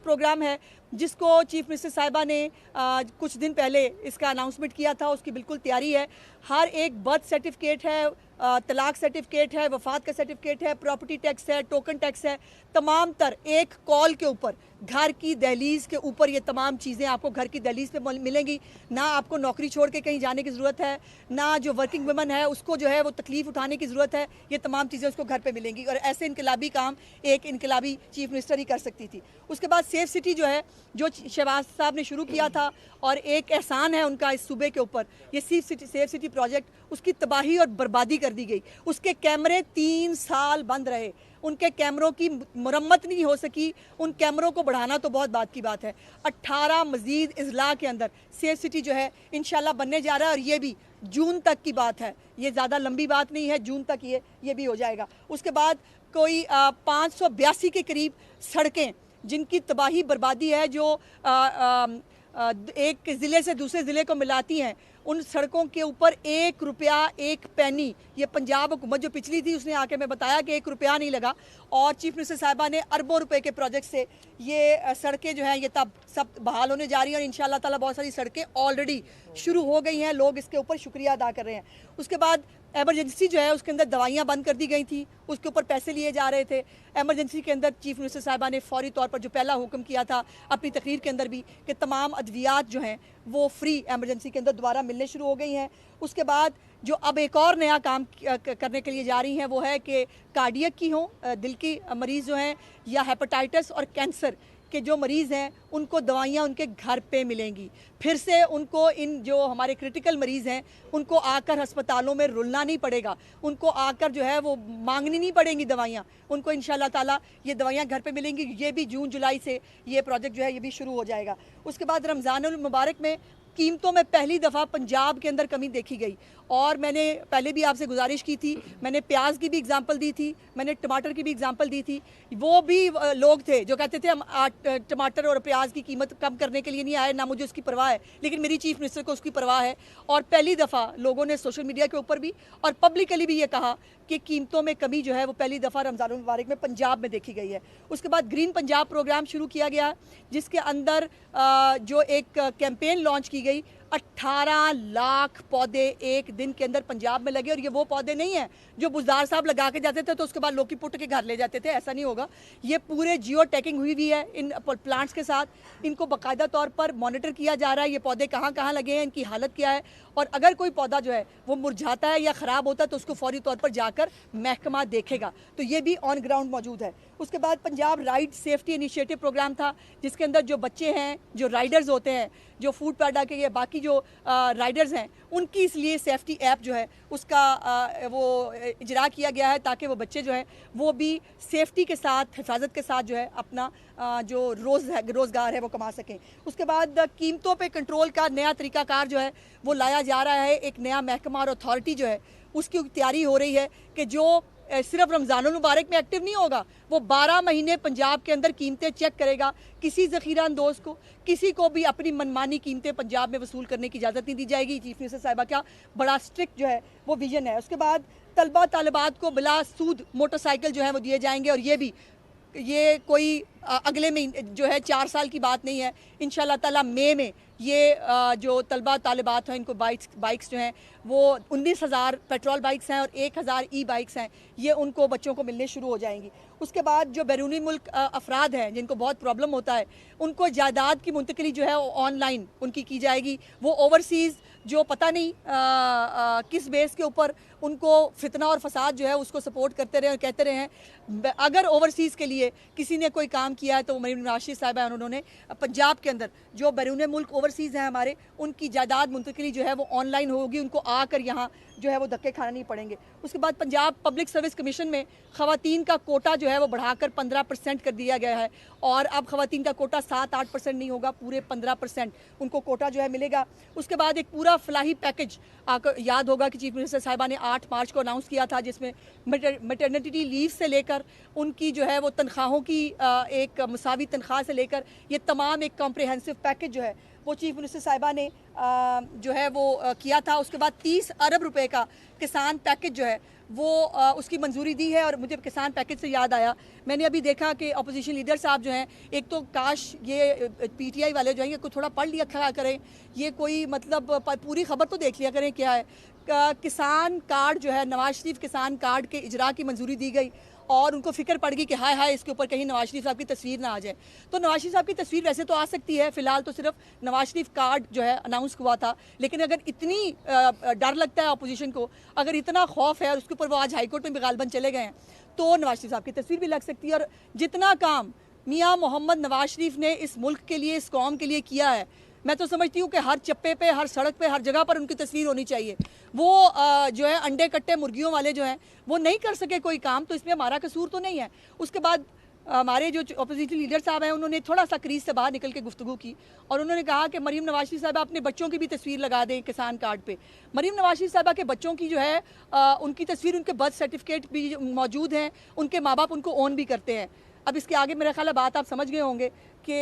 Programme है जिसको chief minister साहिबा ने कुछ दिन पहले इसका अनाउंसमेंट किया था, उसकी बिल्कुल तैयारी है। हर एक बर्थ सर्टिफिकेट है, तलाक सर्टिफिकेट है, वफात का सर्टिफिकेट है, प्रॉपर्टी टैक्स है, टोकन टैक्स है, तमाम तर एक कॉल के ऊपर घर की दहलीज के ऊपर ये तमाम चीज़ें आपको घर की दहलीज पे मिलेंगी। ना आपको नौकरी छोड़ के कहीं जाने की ज़रूरत है, ना जो वर्किंग वुमन है उसको जो है वो तकलीफ़ उठाने की ज़रूरत है। ये तमाम चीज़ें उसको घर पे मिलेंगी और ऐसे इनकलाबी काम एक इनकलाबी चीफ मिनिस्टर ही कर सकती थी। उसके बाद सेफ सिटी जो है, जो शहबाज साहब ने शुरू किया था और एक एहसान है उनका इस सूबे के ऊपर, ये सेफ सिटी प्रोजेक्ट, उसकी तबाही और बर्बादी कर दी गई। उसके कैमरे 3 साल बंद रहे, उनके कैमरों की मुरम्मत नहीं हो सकी। उन कैमरों को बढ़ाना तो बहुत बात की बात है। 18 मजीद अजला के अंदर सेफ सिटी जो है इंशाल्लाह बनने जा रहा है और ये भी जून तक की बात है, ये ज़्यादा लंबी बात नहीं है, जून तक ये भी हो जाएगा। उसके बाद कोई 582 के करीब सड़कें जिनकी तबाही बर्बादी है, जो एक ज़िले से दूसरे ज़िले को मिलाती हैं, उन सड़कों के ऊपर 1 रुपया 1 पैनी, ये पंजाब हुकूमत जो पिछली थी उसने आके मैं बताया कि 1 रुपया नहीं लगा और चीफ मिनिस्टर साहिबा ने अरबों रुपए के प्रोजेक्ट से ये सड़कें जो हैं ये तब सब बहाल होने जा रही हैं और इंशाल्लाह ताला बहुत सारी सड़कें ऑलरेडी शुरू हो गई हैं। लोग इसके ऊपर शुक्रिया अदा कर रहे हैं। उसके बाद एमरजेंसी जो है उसके अंदर दवाइयाँ बंद कर दी गई थी, उसके ऊपर पैसे लिए जा रहे थे। एमरजेंसी के अंदर चीफ मिनिस्टर साहिबा ने फौरी तौर पर जो पहला हुक्म किया था अपनी तकरीर के अंदर भी कि तमाम अद्वियात जो हैं वो फ्री एमरजेंसी के अंदर दोबारा मिलने शुरू हो गई हैं। उसके बाद जो अब एक और नया काम करने के लिए जा रही हैं वो है कि कार्डियक की हों, दिल की मरीज़ जो हैं, या हेपेटाइटिस और कैंसर के जो मरीज़ हैं उनको दवाइयाँ उनके घर पे मिलेंगी। फिर से उनको इन जो हमारे क्रिटिकल मरीज़ हैं उनको आकर अस्पतालों में रुलना नहीं पड़ेगा, उनको आकर जो है वो मांगनी नहीं पड़ेंगी दवाइयाँ, उनको इंशाल्लाह ताला ये दवाइयाँ घर पे मिलेंगी। ये भी जून जुलाई से ये प्रोजेक्ट जो है ये भी शुरू हो जाएगा। उसके बाद रमज़ानुल मुबारक में कीमतों में पहली दफ़ा पंजाब के अंदर कमी देखी गई और मैंने पहले भी आपसे गुजारिश की थी, मैंने प्याज की भी एग्जांपल दी थी, मैंने टमाटर की भी एग्जांपल दी थी। वो भी लोग थे जो कहते थे हम टमाटर और प्याज की कीमत कम करने के लिए नहीं आए, ना मुझे उसकी परवाह है, लेकिन मेरी चीफ मिनिस्टर को उसकी परवाह है और पहली दफ़ा लोगों ने सोशल मीडिया के ऊपर भी और पब्लिकली भी ये कहा कि कीमतों में कमी जो है वो पहली दफ़ा रमज़ान मुबारक में पंजाब में देखी गई है। उसके बाद ग्रीन पंजाब प्रोग्राम शुरू किया गया जिसके अंदर जो एक कैंपेन लॉन्च की गई, 18 लाख पौधे एक दिन के अंदर पंजाब में लगे और ये वो पौधे नहीं हैं जो बुजदार साहब लगा के जाते थे तो उसके बाद लोग की पुट के घर ले जाते थे, ऐसा नहीं होगा। ये पूरे जियो टैगिंग हुई हुई है इन प्लांट्स के साथ, इनको बाकायदा तौर पर मॉनिटर किया जा रहा है, ये पौधे कहाँ कहाँ लगे हैं, इनकी हालत क्या है और अगर कोई पौधा जो है वो मुरझाता है या ख़राब होता है तो उसको फौरी तौर पर जाकर महकमा देखेगा, तो ये भी ऑन ग्राउंड मौजूद है। उसके बाद Punjab ride safety initiative program था जिसके अंदर जो बच्चे हैं, जो राइडर्स होते हैं, जो फूड पैडा के या बाकी जो राइडर्स हैं, उनकी इसलिए सेफ्टी ऐप जो है उसका वो इजरा किया गया है ताकि वो बच्चे जो हैं वो भी सेफ्टी के साथ, हिफाजत के साथ जो है अपना जो रोज़गार है वो कमा सकें। उसके बाद कीमतों पे कंट्रोल का नया तरीकाकार जो है वो लाया जा रहा है। एक नया महकमा और अथॉरिटी जो है उसकी तैयारी हो रही है कि जो सिर्फ रमज़ानुल मुबारक में एक्टिव नहीं होगा, वो 12 महीने पंजाब के अंदर कीमतें चेक करेगा। किसी ज़ख़ीरा अंदोज़ को, किसी को भी अपनी मनमानी कीमतें पंजाब में वसूल करने की इजाज़त नहीं दी जाएगी। चीफ मिनिस्टर साहिबा का बड़ा स्ट्रिक्ट जो है वो विजन है। उसके बाद तलबा तालिबात को बिला सूद मोटरसाइकिल जो है वो दिए जाएंगे और ये कोई अगले महीने जो है 4 साल की बात नहीं है, इंशाल्लाह ताला मई में ये जो तलबा तालिबात हैं इनको बाइक्स जो हैं वो 19,000 पेट्रोल बाइक्स हैं और 1,000 ई बाइक्स हैं, ये उनको बच्चों को मिलने शुरू हो जाएंगी। उसके बाद जो बैरूनी मुल्क अफराद हैं जिनको बहुत प्रॉब्लम होता है उनको जायदाद की मुंतकली जो है वो ऑनलाइन उनकी की जाएगी। वो ओवरसीज़ जो पता नहीं किस बेस के ऊपर उनको फितना और फसाद जो है उसको सपोर्ट करते रहे और कहते रहे हैं। अगर ओवरसीज़ के लिए किसी ने कोई काम किया है तो मरीम राशिद साहिबा उन्होंने पंजाब के अंदर जो बैरून मुल्क ओवरसीज़ हैं हमारे, उनकी जायदाद मुंतकली जो है वो ऑनलाइन होगी, उनको आकर यहाँ जो है वो धक्के खाने नहीं पड़ेंगे। उसके बाद पंजाब पब्लिक सर्विस कमीशन में ख़वातीन का कोटा जो है वो बढ़ाकर 15% कर दिया गया है और अब ख़वातीन का कोटा 7-8% नहीं होगा, पूरे 15% उनको कोटा जो है मिलेगा। उसके बाद एक पूरा फलाही पैकेज आपको याद होगा कि चीफ मिनिस्टर साहिबा ने 8 मार्च को अनाउंस किया था जिसमें मैटरनिटी लीव से लेकर उनकी जो है वो तनख्वाहों की एक मुसावी तनख्वाह से लेकर ये तमाम एक कॉम्प्रिहेंसिव पैकेज जो है वो चीफ मिनिस्टर साहिबा ने जो है वो किया था। उसके बाद 30 अरब रुपए का किसान पैकेज जो है वो उसकी मंजूरी दी है। और मुझे किसान पैकेज से याद आया, मैंने अभी देखा कि अपोजिशन लीडर साहब जो हैं, एक तो काश ये पीटीआई वाले जो हैं ये थोड़ा पढ़ लिया करें, ये कोई मतलब पूरी खबर तो देख लिया करें क्या है। किसान कार्ड जो है, नवाज शरीफ किसान कार्ड के इजरा की मंजूरी दी गई और उनको फिक्र पड़ गई कि हाय हाय इसके ऊपर कहीं नवाज शरीफ साहब की तस्वीर ना आ जाए। तो नवाज शरीफ साहब की तस्वीर वैसे तो आ सकती है, फिलहाल तो सिर्फ नवाज शरीफ कार्ड जो है अनाउंस हुआ था, लेकिन अगर इतनी डर लगता है अपोजिशन को, अगर इतना खौफ है और उसके ऊपर वो आज हाईकोर्ट में भी गालबन चले गए हैं, तो नवाज शरीफ साहब की तस्वीर भी लग सकती है। और जितना काम मियाँ मोहम्मद नवाज शरीफ ने इस मुल्क के लिए, इस कौम के लिए किया है, मैं तो समझती हूँ कि हर चप्पे पे, हर सड़क पे, हर जगह पर उनकी तस्वीर होनी चाहिए। वो जो है अंडे कट्टे मुर्गियों वाले जो हैं वो नहीं कर सके कोई काम, तो इसमें हमारा कसूर तो नहीं है। उसके बाद हमारे जो अपोजिशन लीडर साहब हैं उन्होंने थोड़ा सा क्रीज से बाहर निकल के गुफ्तगू की और उन्होंने कहा कि मरीम नवाज शरीफ साहबा अपने बच्चों की भी तस्वीर लगा दें किसान कार्ड पे। मरीम नवाज शरीफ साहबा के बच्चों की जो है उनकी तस्वीर, उनके बर्थ सर्टिफिकेट भी मौजूद हैं, उनके माँ बाप उनको ओन भी करते हैं। अब इसके आगे मेरा ख्याल है बात आप समझ गए होंगे कि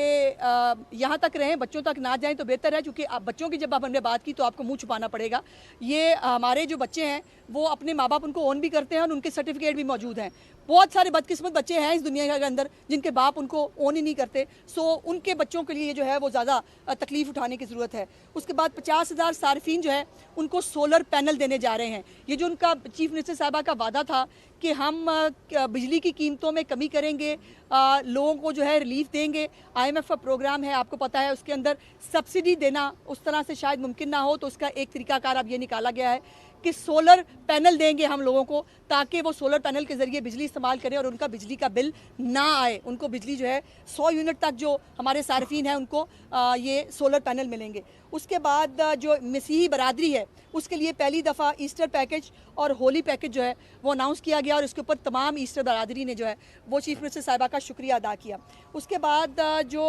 यहाँ तक रहें, बच्चों तक ना जाएं तो बेहतर है, क्योंकि आप बच्चों की जब आप हमने बात की तो आपको मुंह छुपाना पड़ेगा। ये हमारे जो बच्चे हैं वो अपने माँ बाप उनको ओन भी करते हैं और उनके सर्टिफिकेट भी मौजूद हैं। बहुत सारे बदकिस्मत बच्चे हैं इस दुनिया के अंदर जिनके बाप उनको ओन ही नहीं करते। सो उनके बच्चों के लिए जो है वो ज़्यादा तकलीफ उठाने की ज़रूरत है। उसके बाद 50,000 सार्फिन जो है उनको सोलर पैनल देने जा रहे हैं। ये जो उनका चीफ मिनिस्टर साहबा का वादा था कि हम बिजली की कीमतों में कमी करेंगे, लोगों को जो है रिलीफ देंगे। IMF का प्रोग्राम है, आपको पता है, उसके अंदर सब्सिडी देना उस तरह से शायद मुमकिन ना हो, तो उसका एक तरीकाकार अब ये निकाला गया है कि सोलर पैनल देंगे हम लोगों को, ताकि वो सोलर पैनल के ज़रिए बिजली इस्तेमाल करें और उनका बिजली का बिल ना आए। उनको बिजली जो है 100 यूनिट तक जो हमारे सार्फिन हैं उनको ये सोलर पैनल मिलेंगे। उसके बाद जो मसीही बरादरी है उसके लिए पहली दफ़ा ईस्टर पैकेज और होली पैकेज जो है वो अनाउंस किया गया और इसके ऊपर तमाम ईस्टर बरादरी ने जो है वो चीफ मिनिस्टर साहिबा का शुक्रिया अदा किया। उसके बाद जो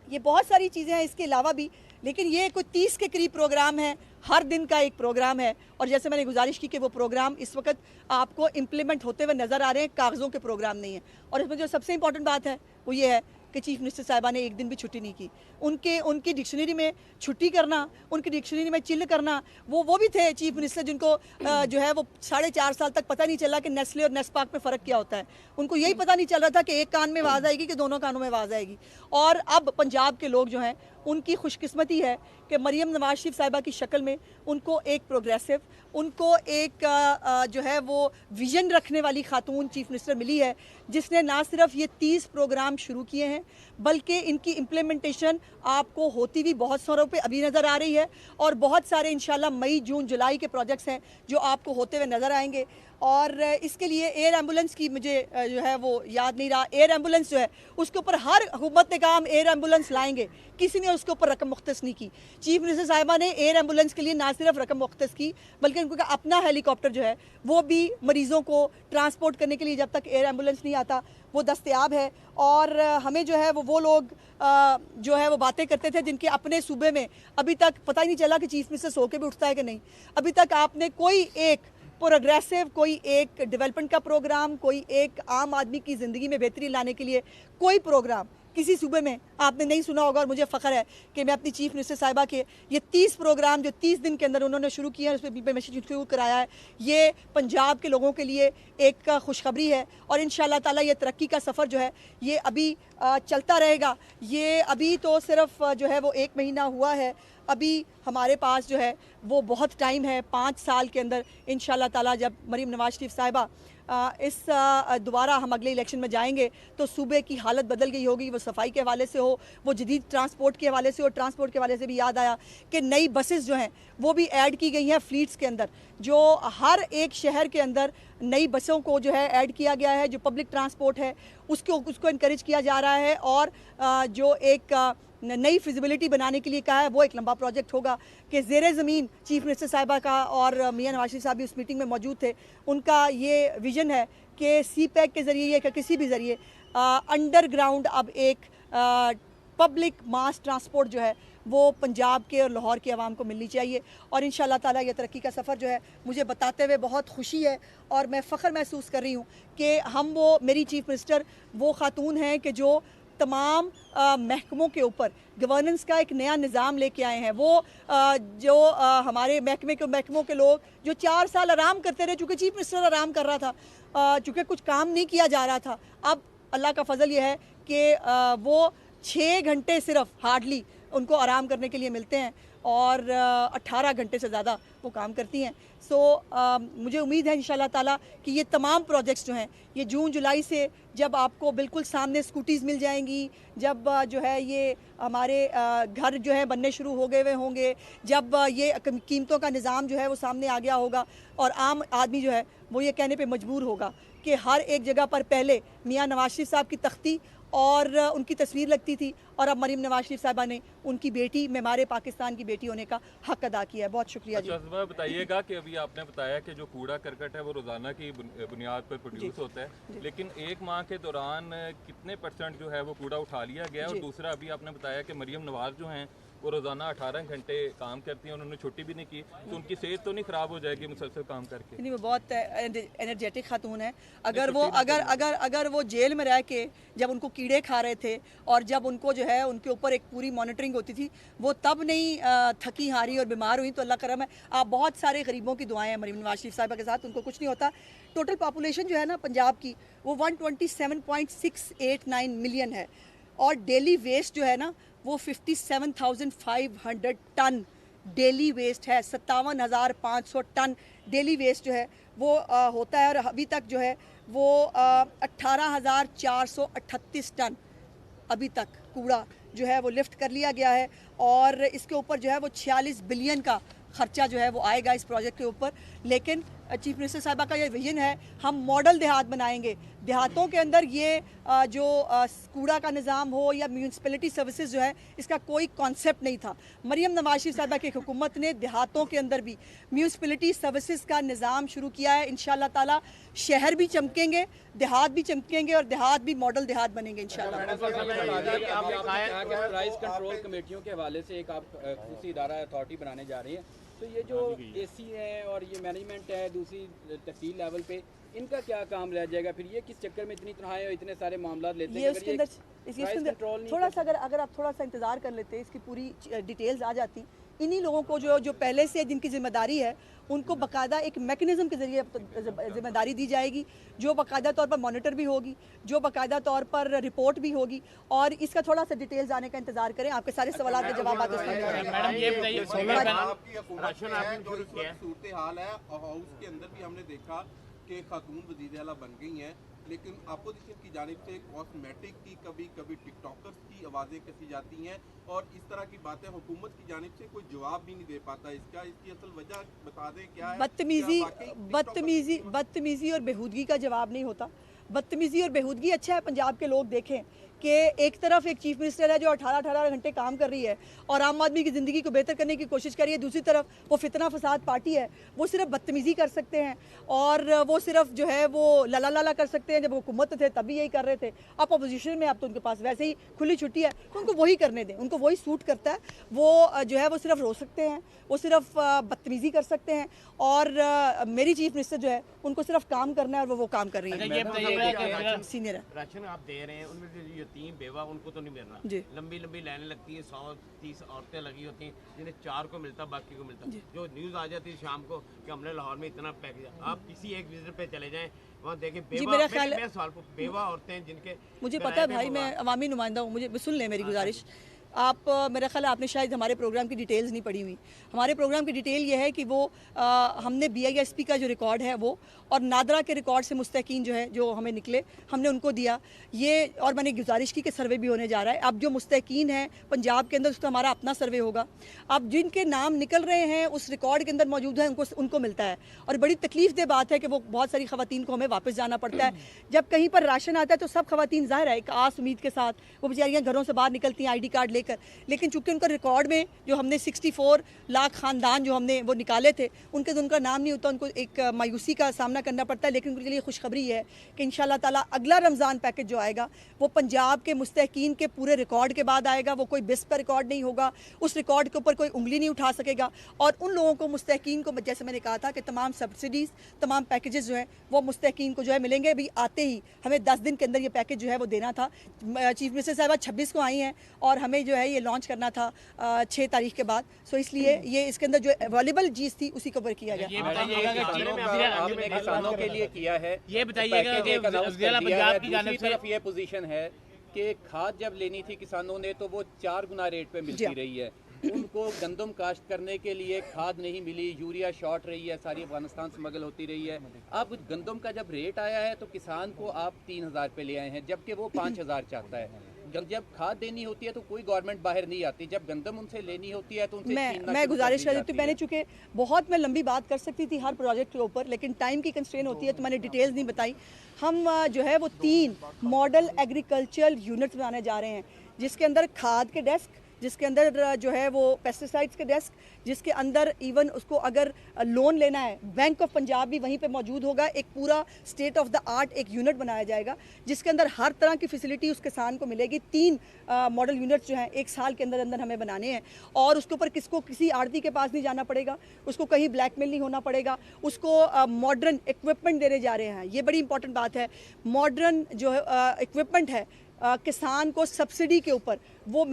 ये बहुत सारी चीज़ें हैं इसके अलावा भी, लेकिन ये कोई 30 के करीब प्रोग्राम है, हर दिन का एक प्रोग्राम है। और जैसे मैंने गुजारिश की कि वो प्रोग्राम इस वक्त आपको इम्प्लीमेंट होते हुए नज़र आ रहे हैं, कागज़ों के प्रोग्राम नहीं है। और इसमें जो सबसे इंपॉर्टेंट बात है वो ये है कि चीफ मिनिस्टर साहिबा ने एक दिन भी छुट्टी नहीं की। उनकी डिक्शनरी में छुट्टी करना, उनकी डिक्शनरी में चिल करना, वो भी थे चीफ मिनिस्टर जिनको जो है वो 4.5 साल तक पता नहीं चला कि नेस्ले और नेस्पाक में फ़र्क क्या होता है। उनको यही पता नहीं चल रहा था कि एक कान में आवाज़ आएगी कि दोनों कानों में आवाज़ आएगी। और अब पंजाब के लोग जो हैं उनकी खुशकिस्मती है कि मरीम नवाज शरीफ साहिबा की शक्ल में उनको एक प्रोग्रेसिव, उनको एक जो है वो विजन रखने वाली खातून चीफ मिनिस्टर मिली है, जिसने ना सिर्फ ये 30 प्रोग्राम शुरू किए हैं बल्कि इनकी इम्प्लीमेंटेशन आपको होती भी बहुत सारों पे अभी नज़र आ रही है। और बहुत सारे इंशाल्लाह मई, जून, जुलाई के प्रोजेक्ट्स हैं जो आपको होते हुए नज़र आएंगे। और इसके लिए एयर एम्बुलेंस की मुझे जो है वो याद नहीं रहा, एयर एम्बुलेंस जो है उसके ऊपर हर हुकूमत ने कहा हम एयर एम्बुलेंस लाएंगे, किसी ने उसके ऊपर रकम मुख्तस नहीं की। चीफ मिनिस्टर साहिबा ने एयर एम्बुलेंस के लिए ना सिर्फ रकम मुख्तस की बल्कि उनका अपना हेलीकॉप्टर जो है वो भी मरीज़ों को ट्रांसपोर्ट करने के लिए जब तक एयर एम्बुलेंस नहीं आता वो दस्तयाब है। और हमें जो है वो लोग जो है वो बातें करते थे जिनके अपने सूबे में अभी तक पता ही नहीं चला कि चीफ मिनिस्टर सो के भी उठता है कि नहीं। अभी तक आपने कोई एक प्रोग्रेसिव, कोई एक डेवलपमेंट का प्रोग्राम, कोई एक आम आदमी की ज़िंदगी में बेहतरी लाने के लिए कोई प्रोग्राम किसी सूबे में आपने नहीं सुना होगा। और मुझे फ़ख्र है कि मैं अपनी चीफ मिनिस्टर साहिबा के ये 30 प्रोग्राम जो 30 दिन के अंदर उन्होंने शुरू किए हैं, उस पर मैसेज शुरू कराया है, ये पंजाब के लोगों के लिए एक खुशखबरी है। और इंशाअल्लाह ताला ये तरक्की का सफ़र जो है ये अभी चलता रहेगा। ये अभी तो सिर्फ जो है वो 1 महीना हुआ है, अभी हमारे पास जो है वो बहुत टाइम है। 5 साल के अंदर इंशाअल्लाह ताला जब मरीम नवाज शरीफ साहिबा इस दोबारा हम अगले इलेक्शन में जाएंगे तो सूबे की हालत बदल गई होगी, वो सफाई के हवाले से हो, वो जदीद ट्रांसपोर्ट के हवाले से हो। ट्रांसपोर्ट के हवाले से भी याद आया कि नई बसेस जो हैं वो भी ऐड की गई हैं फ्लीट्स के अंदर, जो हर एक शहर के अंदर नई बसों को जो है ऐड किया गया है। जो पब्लिक ट्रांसपोर्ट है उसको इनकरेज किया जा रहा है। और जो एक नई फिजिबिलिटी बनाने के लिए कहा है वो एक लंबा प्रोजेक्ट होगा कि ज़ेरे ज़मीन चीफ मिनिस्टर साहिबा का और मियां नवाज शरीफ साहब भी उस मीटिंग में मौजूद थे। उनका ये विज़न है कि CPEC के ज़रिए या किसी भी ज़रिए अंडरग्राउंड अब एक पब्लिक मास ट्रांसपोर्ट जो है वो पंजाब के और लाहौर के अवाम को मिलनी चाहिए। और इंशाअल्लाह ताला ये तरक्की का सफ़र जो है मुझे बताते हुए बहुत खुशी है और मैं फ़ख्र महसूस कर रही हूँ कि हम वो मेरी चीफ मिनिस्टर वो खातून हैं कि जो तमाम महकमों के ऊपर गवर्नेंस का एक नया निज़ाम लेके आए हैं। वो जो हमारे महकमों के लोग जो 4 साल आराम करते रहे, चूँकि चीफ मिनिस्टर आराम कर रहा था, चूँकि कुछ काम नहीं किया जा रहा था, अब अल्लाह का फजल ये है कि वो 6 घंटे सिर्फ हार्डली उनको आराम करने के लिए मिलते हैं और 18 घंटे से ज़्यादा वो काम करती हैं। सो मुझे उम्मीद है इंशाल्लाह ताला कि ये तमाम प्रोजेक्ट्स जो हैं ये जून जुलाई से जब आपको बिल्कुल सामने स्कूटीज़ मिल जाएंगी, जब जो है ये हमारे घर जो है बनने शुरू हो गए हुए होंगे, जब ये कीमतों का निज़ाम जो है वो सामने आ गया होगा और आम आदमी जो है वो ये कहने पे मजबूर होगा कि हर एक जगह पर पहले मियां नवाज शरीफ साहब की तख्ती और उनकी तस्वीर लगती थी और अब मरीम नवाज शरीफ साहिबा ने उनकी बेटी मेमारे पाकिस्तान की बेटी होने का हक अदा किया है। बहुत शुक्रिया जी। अच्छा, बताइएगा कि अभी आपने बताया कि जो कूड़ा करकट है वो रोज़ाना की बुनियाद पर प्रोड्यूस होता है, लेकिन एक माह के दौरान कितने % जो है वो कूड़ा उठा लिया गया? और दूसरा, अभी आपने बताया कि मरीम नवाज जो हैं वो रोज़ाना 18 घंटे काम करती हैं, उन्होंने छुट्टी भी नहीं की, तो उनकी सेहत तो नहीं ख़राब हो जाएगी मुसलसल काम करके? नहीं, वो बहुत एनर्जेटिक खातून है। अगर वो जेल में रह के जब उनको कीड़े खा रहे थे और जब उनको जो है उनके ऊपर एक पूरी मॉनिटरिंग होती थी, वो तब नहीं थकी हारी और बीमार हुई, तो अल्लाह करम है। आप बहुत सारे गरीबों की दुआएं हैं मरीम नवाज शरीफ साहिबा के साथ, उनको कुछ नहीं होता। टोटल पॉपुलेशन जो है ना पंजाब की वो 127.689 मिलियन है और डेली वेस्ट जो है ना वो 57,500 टन डेली वेस्ट है। 57,500 टन डेली वेस्ट जो है वो होता है और अभी तक जो है वो 18,438 टन अभी तक कूड़ा जो है वो लिफ्ट कर लिया गया है और इसके ऊपर जो है वो 46 बिलियन का खर्चा जो है वो आएगा इस प्रोजेक्ट के ऊपर। लेकिन चीफ मिनिस्टर साहिबा का ये विजन है, हम मॉडल देहात बनाएंगे। देहातों के अंदर ये जो कूड़ा का निज़ाम हो या म्यूनसिपलिटी सर्विसेज जो है, इसका कोई कॉन्सेप्ट नहीं था। मरीम नवाज शरीफ साहिबा की हुकूमत ने देहातों के अंदर भी म्यूनसिपलिटी सर्विसेज का निज़ाम शुरू किया है। इंशाल्लाह ताला शहर भी चमकेंगे, देहात भी चमकेंगे और देहात भी मॉडल देहात बनेंगे इंशाल्लाह। कंट्रोल कमेटियों के हवाले से एक आप खुसूसी इदारा अथॉरिटी बनाने जा रही हैं, तो ये जो एसी है और ये मैनेजमेंट है दूसरी तहसील लेवल पे, इनका क्या काम रह जाएगा? फिर ये किस चक्कर में इतनी तनख्वाहें और इतने सारे मामला लेते हैं? इसके अंदर थोड़ा सा अगर आप थोड़ा सा इंतज़ार कर लेते, इसकी पूरी डिटेल्स आ जाती। इन्हीं लोगों को जो पहले से जिनकी जिम्मेदारी है उनको बाकायदा एक मैकेनिज्म के ज़रिए जिम्मेदारी दी जाएगी, जो बाकायदा तौर पर मॉनिटर भी होगी, जो बाकायदा तौर पर रिपोर्ट भी होगी। और इसका थोड़ा सा डिटेल्स आने का इंतजार करें, आपके सारे सवाल के जवाब आते सूरत हाल है हाउस के अंदर भी हमने देखा कि खातून वज़ीर आला बन गई हैं, लेकिन अपोजिशन की जानिब से कॉस्मेटिक की कभी टिकटॉकर्स की आवाज़ें कसी जाती हैं और इस तरह की बातें हुकूमत की जानिब से कोई जवाब भी नहीं दे पाता। इसकी असल वजह बता दें क्या है? बदतमीजी और बेहूदगी का जवाब नहीं होता। बदतमीजी और बेहूदगी अच्छा है पंजाब के लोग देखें कि एक तरफ एक चीफ मिनिस्टर है जो 18 घंटे काम कर रही है और आम आदमी की ज़िंदगी को बेहतर करने की कोशिश कर रही है, दूसरी तरफ वो फितना फसाद पार्टी है, वो सिर्फ बदतमीज़ी कर सकते हैं और वो सिर्फ जो है वो लला लाला कर सकते हैं। जब वो हुकूमत थे तभी यही कर रहे थे, अब अपोजिशन में अब तो उनके पास वैसे ही खुली छुट्टी है, तो उनको वही करने दें, उनको वही सूट करता है। वो जो है वो सिर्फ रो सकते हैं, वो सिर्फ बदतमीज़ी कर सकते हैं और मेरी चीफ मिनिस्टर जो है उनको सिर्फ काम करना है और वो काम कर रही है। सीनियर है, राशन आप दे रहे हैं, उनमें से यतीम बेवा उनको तो नहीं मिल रहा। लंबी लंबी लाइनें लगती हैं, 130 औरतें लगी होती हैं जिन्हें 4 को मिलता, बाकी को मिलता। जो न्यूज़ आ जाती है शाम को कि हमने लाहौर में इतना पैकेज, आप किसी एक विजिट पे चले जाएं, वहाँ देखें बेवा औरतें जिनके, मुझे पता है भाई, मैं अवामी नुमाइंदा हूँ, मुझे सुन लें मेरी गुजारिश। आप मेरा ख्याल आपने शायद हमारे प्रोग्राम की डिटेल्स नहीं पढ़ी हुई। हमारे प्रोग्राम की डिटेल ये है कि वो हमने BISP का जो रिकॉर्ड है वो और नादरा के रिकॉर्ड से मुस्तकीन जो है जो हमें निकले हमने उनको दिया ये, और मैंने गुजारिश की कि सर्वे भी होने जा रहा है। अब जो मुस्तकीन है पंजाब के अंदर उसका हमारा अपना सर्वे होगा। अब जिनके नाम निकल रहे हैं उस रिकॉर्ड के अंदर मौजूद है उनको मिलता है और बड़ी तकलीफ दह बात है कि वो बहुत सारी ख़वातीन को हमें वापस जाना पड़ता है। जब कहीं पर राशन आता है तो सब ख़वातीन ज़ाहिर है एक आस उम्मीद के साथ वो बेचारियाँ घरों से बाहर निकलती हैं, ID कार्ड लेकर, लेकिन चूंकि उनका रिकॉर्ड में जो हमने 64 लाख ख़ानदान जो हमने वो निकाले थे उनके तो उनका नाम नहीं होता, उनको एक मायूसी का सामना करना पड़ता है। लेकिन उनके लिए खुशखबरी है कि इंशाल्लाह ताला अगला रमज़ान पैकेज जो आएगा वो पंजाब के मुस्तहकीन के पूरे रिकॉर्ड के बाद आएगा। वो कोई बिस पर रिकॉर्ड नहीं होगा, उस रिकॉर्ड के ऊपर कोई उंगली नहीं उठा सकेगा। और उन लोगों को मुस्तहकीन को, जैसे मैंने कहा था कि तमाम सब्सिडीज़, तमाम पैकेजेस जो हैं वो मुस्तहकीन को जो है मिलेंगे। अभी आते ही हमें 10 दिन के अंदर ये पैकेज जो है वो देना था। चीफ मिनिस्टर साहबा 26 को आई हैं और हमें जो है ये लॉन्च करना था 6 तारीख के बाद। सो इसलिए ये इसके अंदर जो अवेलेबल चीज़ थी उसी के ऊपर किया गया। आपने किसानों के लिए किया है, ये बताइएगा कि पंजाब की जानिब से तरफ ये पोजीशन है कि खाद जब लेनी थी किसानों ने तो वो 4 गुना रेट पे मिलती रही है। उनको गंदम काश्त करने के लिए खाद नहीं मिली, यूरिया शॉर्ट रही है, सारी अफगानिस्तान स्मगल होती रही है। अब गंदम का जब रेट आया है तो किसान को आप 3000 पे ले आए हैं, जबकि वो 5000 चाहता है। जब खाद देनी होती है तो कोई गवर्नमेंट बाहर नहीं आती, जब गंदम उनसे लेनी होती है तो उनसे मैं गुजारिश कर देती हूँ। मैंने चूँकि बहुत मैं लंबी बात कर सकती थी हर प्रोजेक्ट के ऊपर, लेकिन टाइम की कंस्ट्रेन होती है तो मैंने डिटेल्स नहीं बताई। हम जो है वो 3 मॉडल एग्रीकल्चरल यूनिट्स बनाने जा रहे हैं, जिसके अंदर खाद के डेस्क, जिसके अंदर जो है वो पेस्टिसाइड्स के डेस्क, जिसके अंदर इवन उसको अगर लोन लेना है बैंक ऑफ पंजाब भी वहीं पे मौजूद होगा। एक पूरा स्टेट ऑफ द आर्ट एक यूनिट बनाया जाएगा जिसके अंदर हर तरह की फैसिलिटी उस किसान को मिलेगी। 3 मॉडल यूनिट्स जो हैं 1 साल के अंदर अंदर हमें बनाने हैं और उसके ऊपर किसी आड़ती के पास नहीं जाना पड़ेगा, उसको कहीं ब्लैकमेल नहीं होना पड़ेगा, उसको मॉडर्न इक्विपमेंट देने जा रहे हैं। ये बड़ी इंपॉर्टेंट बात है। मॉडर्न जो इक्विपमेंट है किसान को सब्सिडी के ऊपर, वो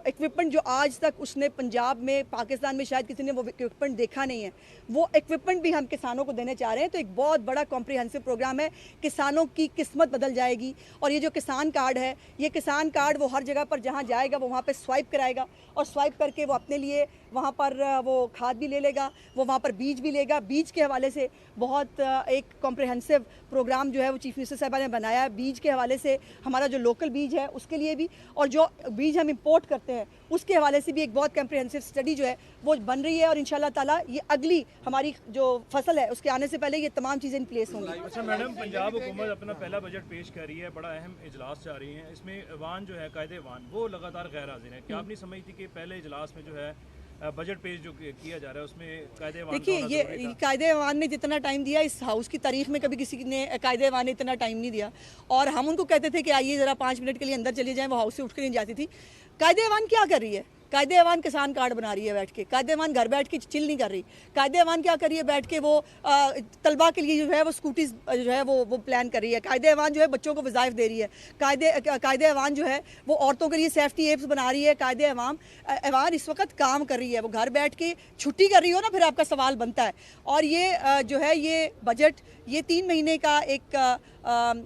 इक्विपमेंट जो आज तक उसने पंजाब में, पाकिस्तान में शायद किसी ने वो इक्विपमेंट देखा नहीं है, वो इक्विपमेंट भी हम किसानों को देने चाह रहे हैं। तो एक बहुत बड़ा कॉम्प्रिहेंसिव प्रोग्राम है, किसानों की किस्मत बदल जाएगी। और ये जो किसान कार्ड है, ये किसान कार्ड वो हर जगह पर जहाँ जाएगा वो वहाँ पर स्वाइप कराएगा और स्वाइप करके वो अपने लिए वहाँ पर वो खाद भी ले लेगा, वो वहाँ पर बीज भी लेगा। बीज के हवाले से बहुत एक कॉम्प्रिहेंसिव प्रोग्राम जो है वो चीफ मिनिस्टर साहबा ने बनाया है। बीज के हवाले से हमारा जो लोकल बीज है उसके लिए भी, और जो बीज हम इंपोर्ट करते हैं उसके हवाले से भी एक बहुत कॉम्प्रिहेंसिव स्टडी जो है वो बन रही है। और इंशाल्लाह ताला ये अगली हमारी जो फसल है उसके आने से पहले ये तमाम चीज़ें इन प्लेस होंगी। अच्छा मैडम, पंजाब हुकूमत अपना पहला बजट पेश कर रही है, बड़ा अहम इजलास जा रही है, इसमें ऐवान जो है कायदे ऐवान वो लगातार गैर हाजिर है। क्या आप नहीं समझती कि पहले इजलास में जो है बजट पेश जो किया जा रहा है उसमें कायदे ऐवान? देखिए, ये कायदे ऐवान ने जितना टाइम दिया इस हाउस की तारीख में कभी किसी ने कायदे ऐवान ने इतना टाइम नहीं दिया। और हम उनको कहते थे कि आइए ज़रा 5 मिनट के लिए अंदर चले जाएं, वो हाउस से उठ कर नहीं जाती थी। कायदे ऐवान क्या कर रही है? कायदे ऐवान किसान कार्ड बना रही है बैठ के। कायदे ऐवान घर बैठ के चिल नहीं कर रही। कायदे ऐवान क्या कर रही है? बैठ के वो तलबा के लिए जो है वो स्कूटीज जो है वो प्लान कर रही है। कायदे ऐवान जो है बच्चों को वज़ाइफ दे रही है। कायदे ऐवान जो है वो औरतों के लिए सेफ्टी एप्स बना रही है। कायदे ऐवान इस वक्त काम कर रही है, वो घर बैठ के छुट्टी कर रही हो ना, फिर आपका सवाल बनता है। और ये जो है ये बजट, ये 3 महीने का एक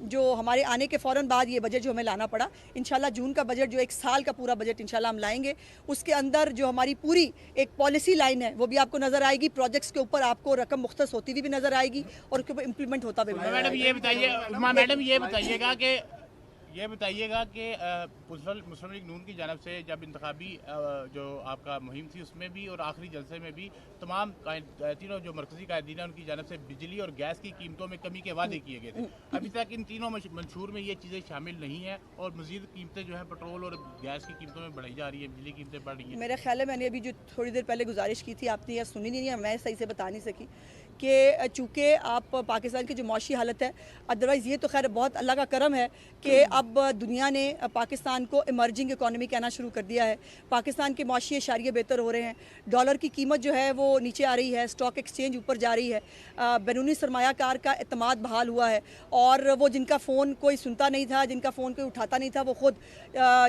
जो हमारे आने के फ़ौरन बाद ये बजट जो हमें लाना पड़ा, इंशाल्लाह जून का बजट जो 1 साल का पूरा बजट इंशाल्लाह हम लाएंगे। उसके अंदर जो हमारी पूरी एक पॉलिसी लाइन है वो भी आपको नज़र आएगी। प्रोजेक्ट्स के ऊपर आपको रकम मुख्तस होती हुई भी नज़र आएगी और उसके ऊपर इम्प्लीमेंट होता भी। मैडम ये बताइएगा कि मुस्लिम लीग नून की जानब से जब इंतखाबी जो आपका मुहिम थी उसमें भी और आखिरी जलसे में भी तमाम तीनों जो मरकजी कायदीन है उनकी जानब से बिजली और गैस की कीमतों में कमी के वादे किए गए थे। अभी तक इन तीनों मंशूर में ये चीज़ें शामिल नहीं हैं और मज़ीद कीमतें जो है पेट्रोल और गैस की कीमतों में बढ़ाई जा रही है, बिजली की कीमतें बढ़ रही हैं। मेरा ख्याल है मैंने अभी जो थोड़ी देर पहले गुजारिश की थी आपने या सुनी नहीं है, मैं सही से बता नहीं सकी कि चूँकि आप पाकिस्तान की जो मौशी हालत है, अदरवाइज़ ये तो खैर बहुत अल्लाह का करम है कि अब दुनिया ने पाकिस्तान को इमर्जिंग इकॉनमी कहना शुरू कर दिया है। पाकिस्तान के मौशी इशारे बेहतर हो रहे हैं, डॉलर की कीमत जो है वो नीचे आ रही है, स्टॉक एक्सचेंज ऊपर जा रही है, बैरूनी सरमायाकार का एतमाद बहाल हुआ है। और वो जिनका फ़ोन कोई सुनता नहीं था, जिनका फ़ोन कोई उठाता नहीं था, वो ख़ुद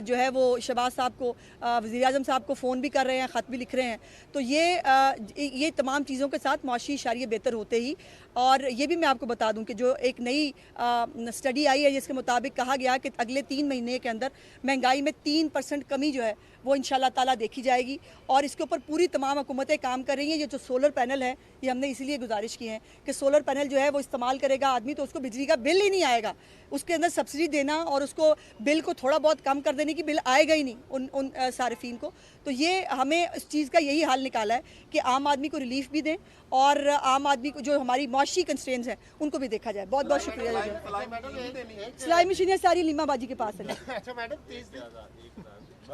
जो है वो शहबाज साहब को, वज़ीर आज़म साहब को फ़ोन भी कर रहे हैं, ख़त भी लिख रहे हैं। तो ये तमाम चीज़ों के साथ मौशी इशारे बेहतर होते ही, और ये भी मैं आपको बता दूं कि जो एक नई स्टडी आई है जिसके मुताबिक कहा गया कि अगले 3 महीने के अंदर महंगाई में 3% कमी जो है वो इंशाल्लाह ताला देखी जाएगी। और इसके ऊपर पूरी तमाम हुकूमतें काम कर रही हैं। ये जो सोलर पैनल है ये हमने इसीलिए गुजारिश की है कि सोलर पैनल जो है वो इस्तेमाल करेगा आदमी तो उसको बिजली का बिल ही नहीं आएगा। उसके अंदर सब्सिडी देना और उसको बिल को थोड़ा बहुत कम कर देने की बिल आएगा ही नहीं उन सारिफीन को। तो ये हमें इस चीज़ का यही हाल निकाला है कि आम आदमी को रिलीफ भी दें और आम आदमी को जो हमारी मौशी कंस्ट्रेंट्स हैं उनको भी देखा जाए। बहुत बहुत शुक्रिया। सिलाई मशीनें सारी लीमा बाजी के पास है।